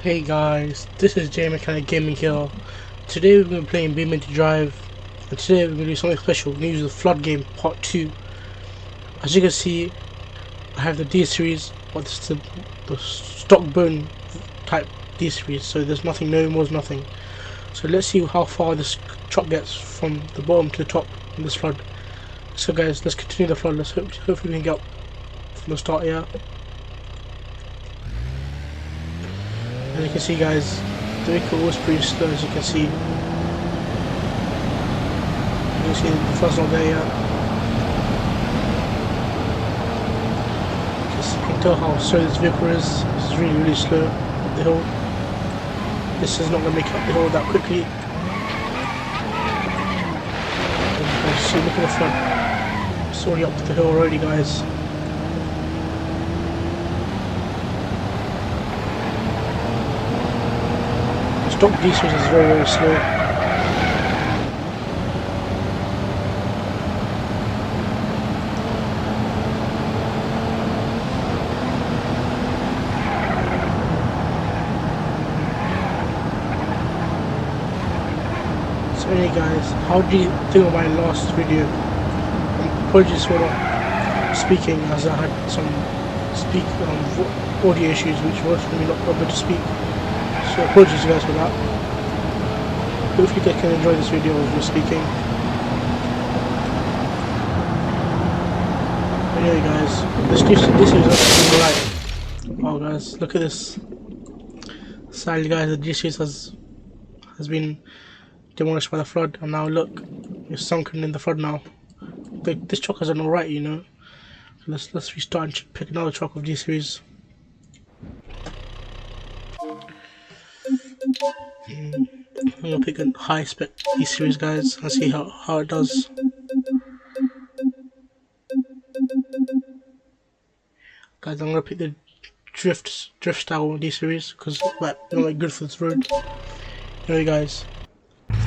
Hey guys, this is J Mechanic Gaming here. Today we're going to be playing Beam to Drive, and today we're going to do something special. We're going to use the Flood game part 2. As you can see, I have the D series, but this is the stock bone type D series, so there's nothing, no more, nothing. So let's see how far this truck gets from the bottom to the top in this flood. So guys, let's continue the flood. Let's hopefully we can get up from the start here. As you can see guys, the vehicle was pretty slow, as you can see. You can see the flood's not there yet. You can tell how slow this vehicle is. It's really slow up the hill. This is not going to make it up the hill that quickly. And as you see, look at the flood. It's already up the hill already guys. Stock diesel is very slow. So anyway guys, how do you think of my last video? Apologies for not speaking, as I had some audio issues which was me not able to speak. So apologies guys for that. Hopefully you guys can enjoy this video of me speaking. Anyway guys, this is actually alright. Oh guys, look at this. Sadly guys, the D-Series has been demolished by the flood, and now look, it's sunken in the flood now. But this truck has done alright, you know. Let's restart and pick another truck of D-Series. I'm gonna pick a high spec D-Series guys and see how it does. Guys, I'm gonna pick the drift style D-Series because they're like good for this road. Anyway guys,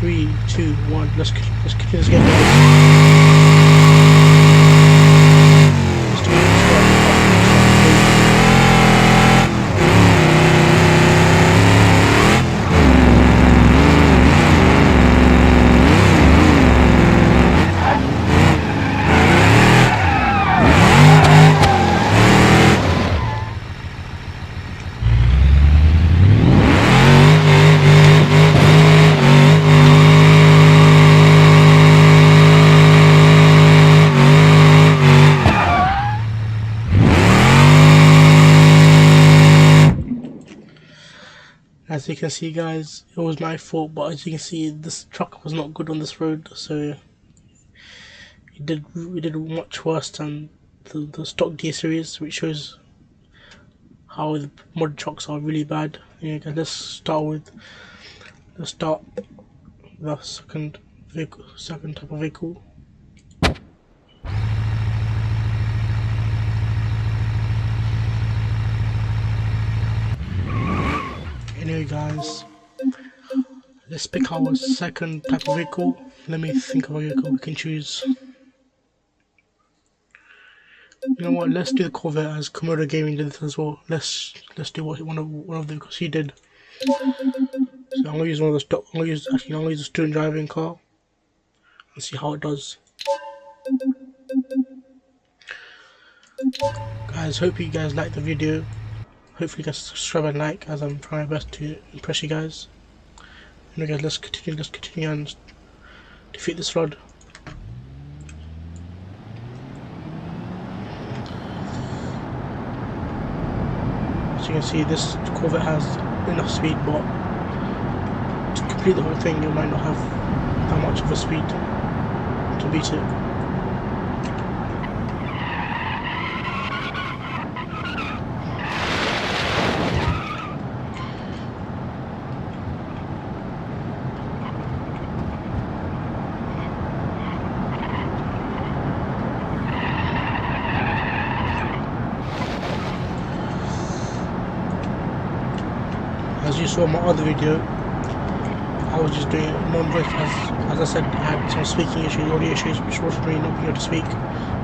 3, 2, 1, let's continue this game guys. As you can see guys, it was my fault, but as you can see, this truck was not good on this road, so we did much worse than the stock D series, which shows how the mod trucks are really bad. Yeah, guys, let's start the second type of vehicle. Anyway guys, let's pick our second type of vehicle. Let me think of a vehicle we can choose. You know what, let's do the Corvette, as Komodo Gaming did this as well. Let's do what one of the vehicles he did. So I'm gonna use one of the stock. I'm gonna use a student driving car and see how it does. Guys, hope you guys liked the video. Hopefully you guys subscribe and like, as I'm trying my best to impress you guys. Anyway guys, let's continue and defeat this flood. As you can see, this Corvette has enough speed, but to complete the whole thing you might not have that much of a speed to beat it. As you saw in my other video, I was just doing it non-voice, as I said, I had some speaking issues, audio issues, which was me not being able to speak.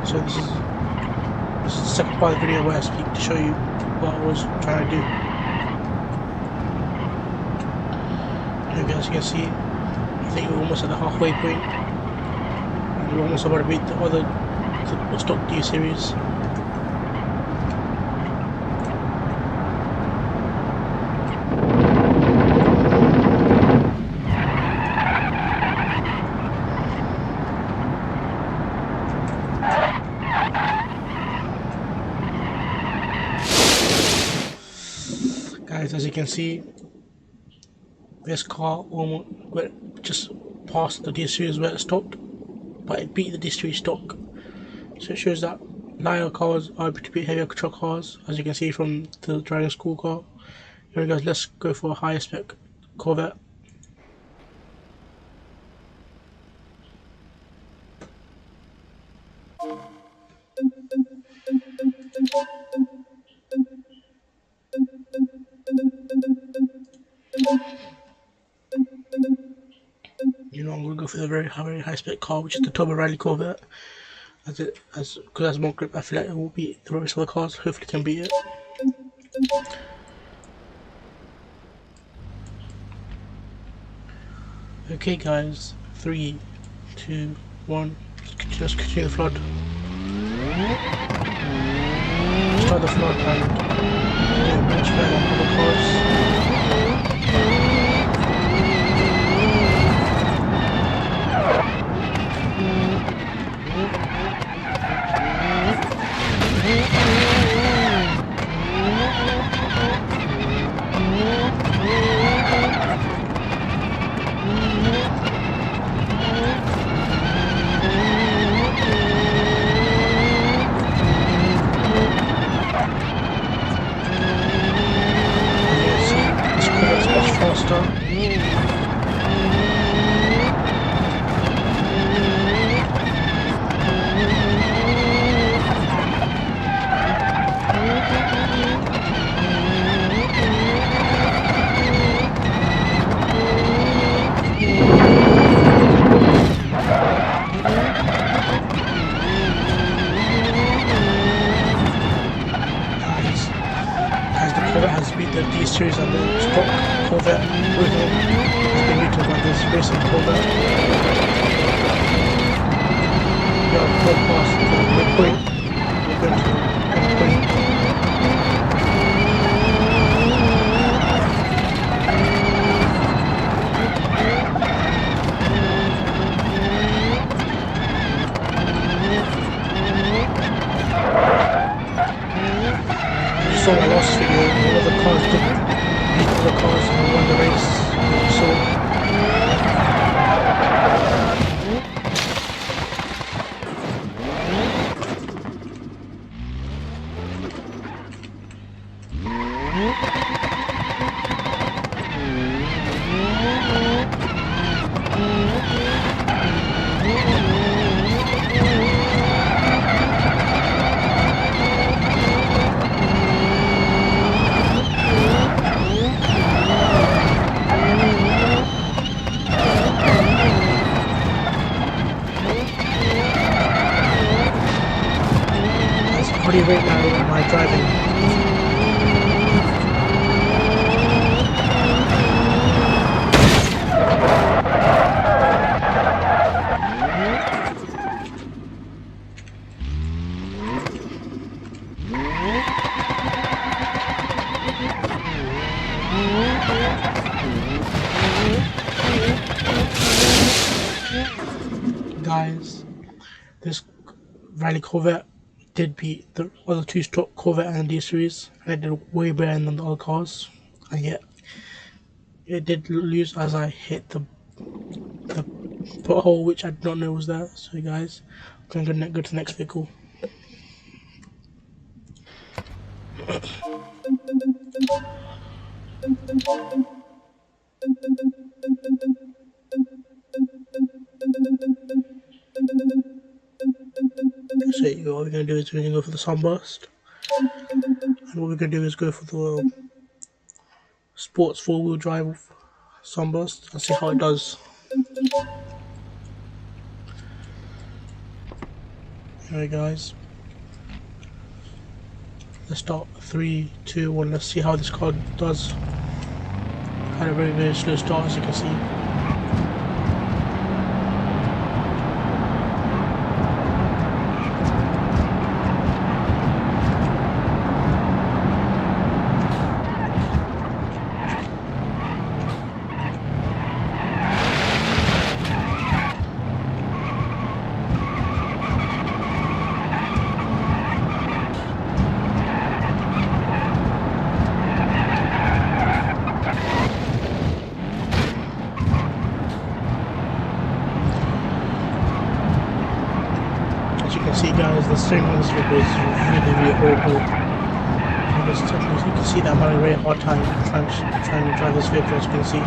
So this is the second part of the video where I speak to show you what I was trying to do. Maybe as you can see, I think we're almost at the halfway point. And we're almost about to beat the stock D series. Guys, as you can see, this car almost just passed the D series where it stopped, but it beat the D series stock. So it shows that lighter cars are able to beat heavier truck cars, as you can see from the driving school car. Here guys, let's go for a higher spec Corvette. You know, I'm gonna go for the very high spec car, which is the Turbo Rally Corvette. Because it has more grip, I feel like it will beat the rest of the cars. Hopefully, can beat it. Okay, guys, 3, 2, 1. Let's continue the flood. Start the flood and do much better on other cars. The D series and the stock Corvette with it has been beaten by this racing Corvette. We are well past the midpoint. We're going to endpoint. You saw my last video, one of the cars did beat the cars and won the race. So what do you rate now my driving? Guys, this Rally Corvette did beat the other two stock Corvette and D series, and it did way better than the other cars, and yet it did lose as I hit the pothole, which I did not know was there. So guys, I'm gonna go to the next vehicle. So what we're going to do is we're going to go for the Sunburst, and what we're going to do is go for the sports 4-wheel drive Sunburst and see how it does. Alright guys, let's start 3, 2, 1, let's see how this car does. Had a very slow start, as you can see. As you can see, guys, the steering on this vehicle is really horrible. You can see that I'm having a very hard time trying to drive this vehicle, as you can see.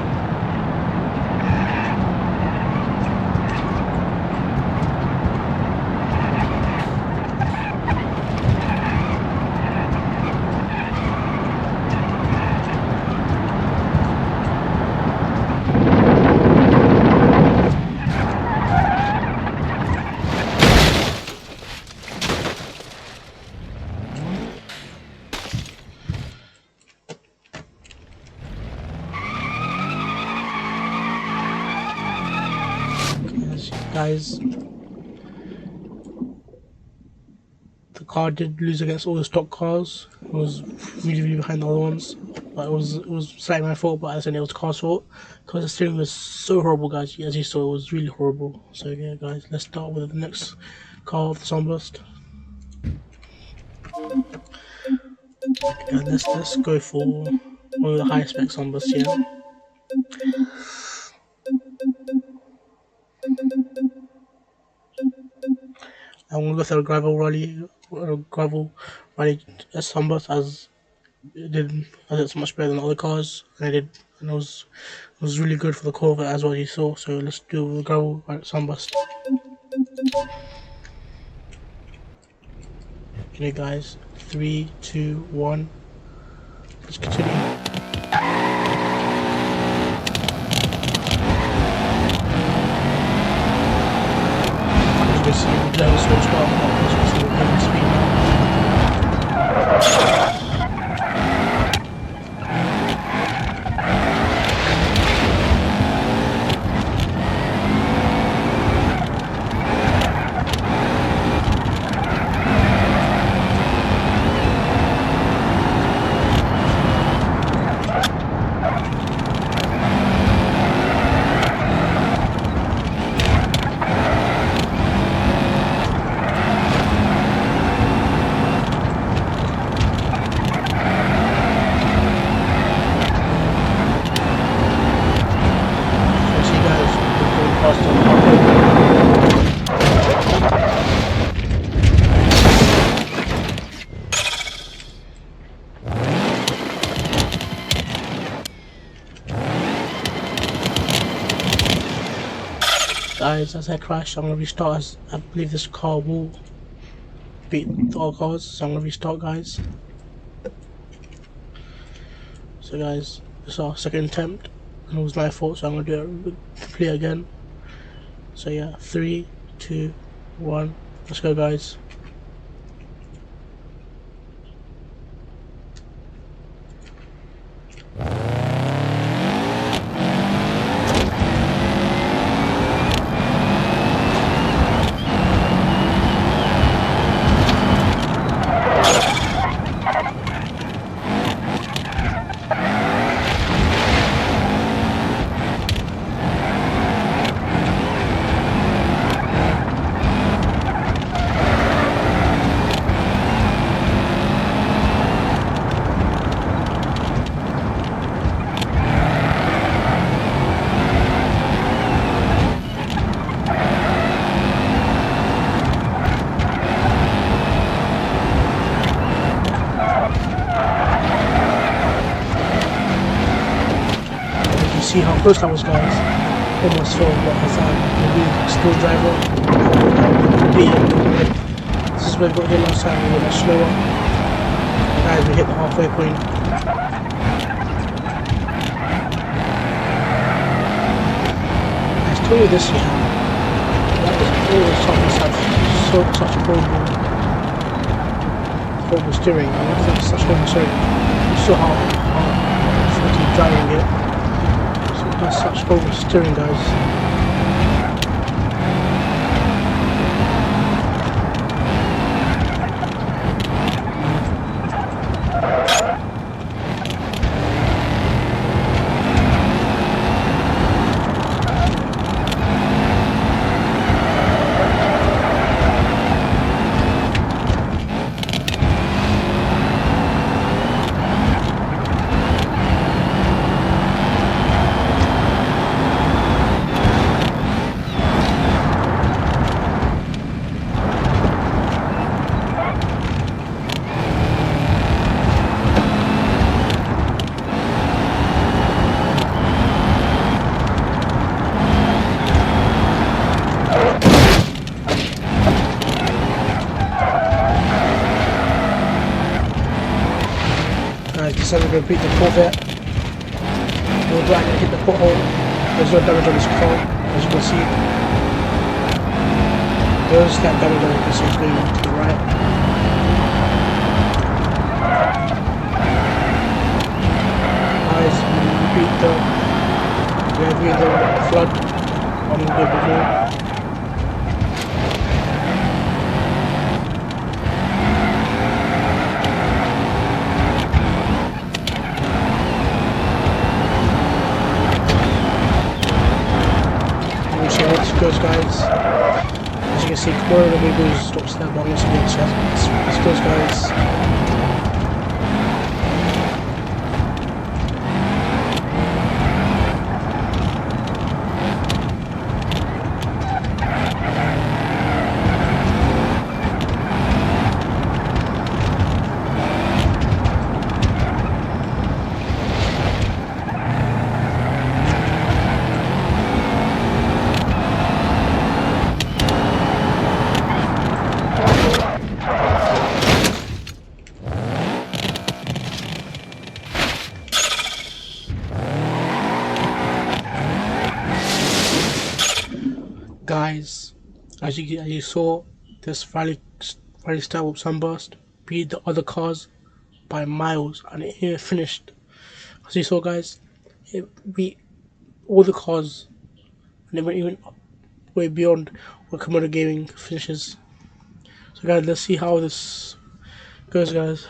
Guys, the car did lose against all the stock cars. It was really behind the other ones, but it was slightly my fault. But as I said, it was the car's fault because the steering was so horrible, guys. As you saw, it was really horrible. So yeah, guys, let's start with the next car of the Sunburst, and let's go for one of the high spec Sunbursts here. I'm gonna go through a gravel rally Sunburst, as it's much better than other cars, and it was really good for the Corvette as well, you saw. So let's do the gravel Sunburst. Okay, guys, 3, 2, 1. Let's continue. See the driver switch off, as you see we're speed now. Guys, as I crash, I'm gonna restart, as I believe this car will beat all cars, so I'm gonna restart, guys. So guys, this is our second attempt, and it was my fault, so I'm gonna do it complete again. So yeah, 3, 2, 1, let's go, guys. See how close that was, guys. Almost fell, but as a really skilled driver, this is where we got here last time. We were much slower. Guys, we hit the halfway point. I told you this year, that was always such horrible steering. I wanted to such horrible steering. You saw how I keep driving it. That's such focus steering, guys. I decided to repeat the Corvette. We're glad I hit the pothole. There's no damage on this car, as you can see. There's that damage on it, you can see it's going to the right. Guys, repeat the flood on the before. Goes, guys. As you can see, Cora the Wiggles stops that one once again. This goes, guys. Guys, as you saw, this rally style with Sunburst beat the other cars by miles, and it finished. As you saw, guys, it beat all the cars, and it went even way beyond what Komodo Gaming finishes. So, guys, let's see how this goes, guys.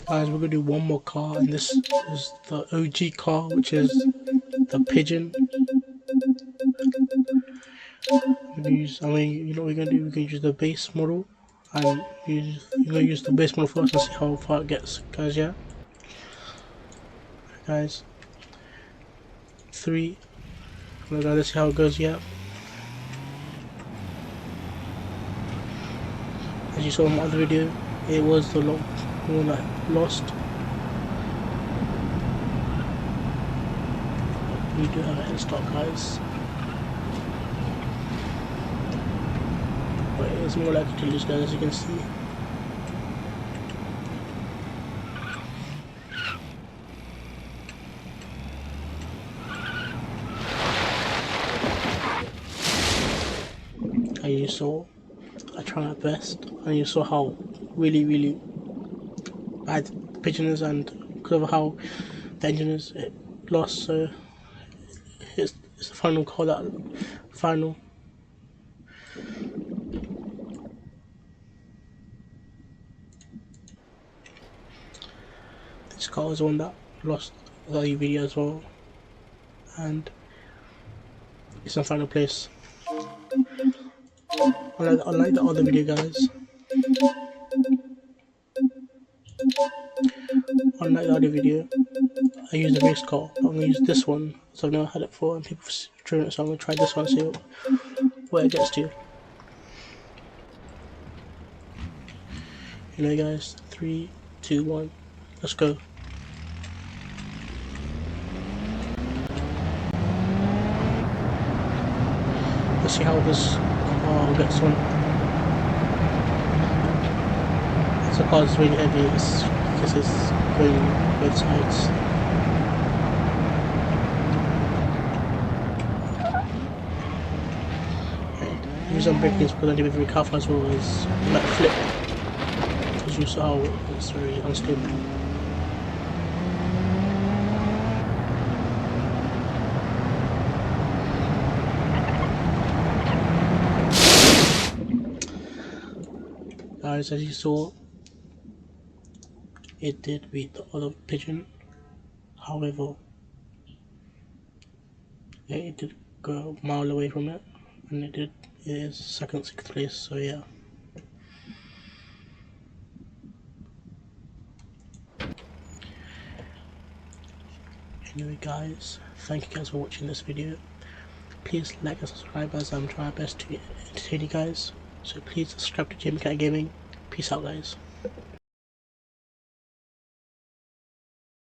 Guys, we're gonna do one more car, and this is the OG car, which is the Pigeon. You know what we're gonna do? We're gonna use the base model, and you're gonna use the base model first and see how far it gets, guys. Yeah, guys. 3. Let's see how it goes. Yeah. As you saw in my other video, it was the one that lost. We do have a head start, guys, but it's more likely to lose, guys, as you can see. And you saw I try my best, and you saw how really bad the Pigeon is, and because of how the engine is, it lost. So it's the final call, that final. This car was the one that lost the other video as well, and it's in final place. Unlike the other video, guys. Unlike the other video, I used a race car. I'm gonna use this one, so I've never had it before, and people have driven it, so I'm gonna try this one, see where it gets to. You know, guys, 3, 2, 1, let's go. Let's see how this car gets on. The car is really heavy, because it's going both sides. reason I'm breaking is because I did it very careful as well, is like flip. As you saw, it's very unstable. Guys, as you saw, it did beat the other pigeon. However, yeah, it did go a mile away from it, and it is second, 6th place. So yeah. Anyway, guys, thank you guys for watching this video. Please like and subscribe, as I'm trying my best to entertain you guys. So please subscribe to JamieCat Gaming. Peace out, guys.